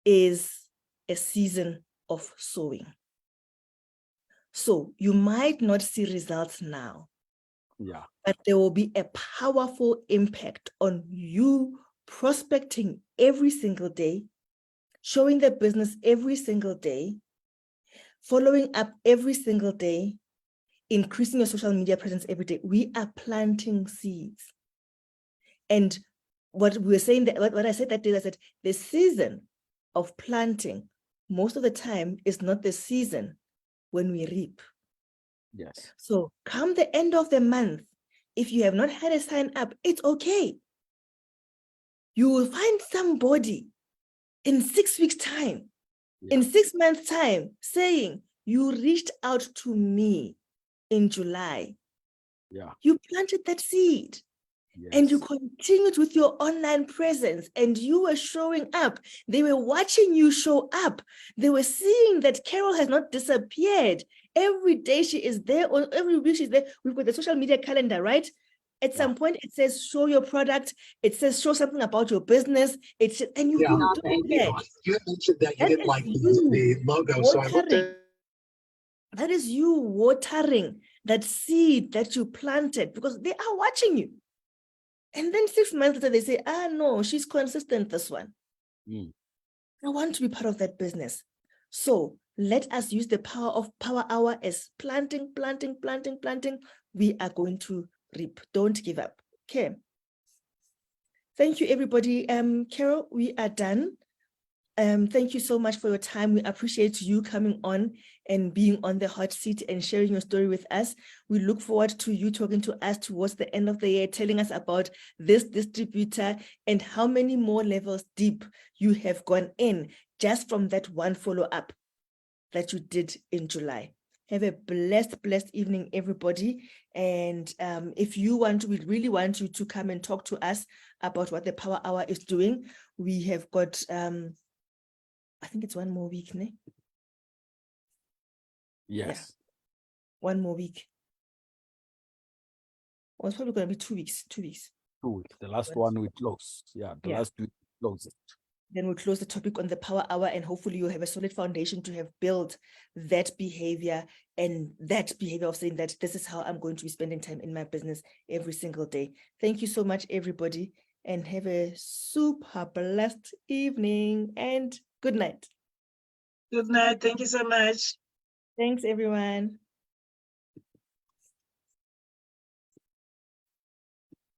is a season of sowing. So you might not see results now, yeah, but there will be a powerful impact on you prospecting every single day, showing the business every single day, following up every single day, increasing your social media presence every day. We are planting seeds. And what we were saying, that what I said that day, I said the season of planting most of the time is not the season when we reap. yes. So come the end of the month, if you have not had a sign up, it's okay. You will find somebody in 6 weeks' time, in 6 months' time, saying, you reached out to me in July. Yeah. You planted that seed. Yes. And you continued with your online presence, and you were showing up. They were watching you show up. They were seeing that Carol has not disappeared. Every day she is there, or every week she's there. We've got the social media calendar, right? At some point, it says show your product. It says show something about your business. And you've been doing that. You mentioned that you didn't like the logo, so I looked at. That is you watering that seed that you planted, because they are watching you. And then 6 months later, they say, no, she's consistent, this one. I want to be part of that business. So let us use the power of Power Hour as planting. We are going to reap. Don't give up. Okay. Thank you, everybody. Carol, we are done. Thank you so much for your time. We appreciate you coming on and being on the hot seat and sharing your story with us. We look forward to you talking to us towards the end of the year, telling us about this distributor and how many more levels deep you have gone in just from that one follow-up that you did in July. Have a blessed evening, everybody. And if you want, we really want you to come and talk to us about what the Power Hour is doing. We have got, I think it's 1 more week, ne? Yes. Yeah. 1 more week. Well, it's probably going to be 2 weeks. 2 weeks. 2 weeks. The last one we close. Yeah, the last week we close it. Then we'll close the topic on the Power Hour, and hopefully you'll have a solid foundation to have built that behavior, and that behavior of saying that this is how I'm going to be spending time in my business every single day. Thank you so much, everybody, and have a super blessed evening, and good night. Good night. Thank you so much. Thanks, everyone.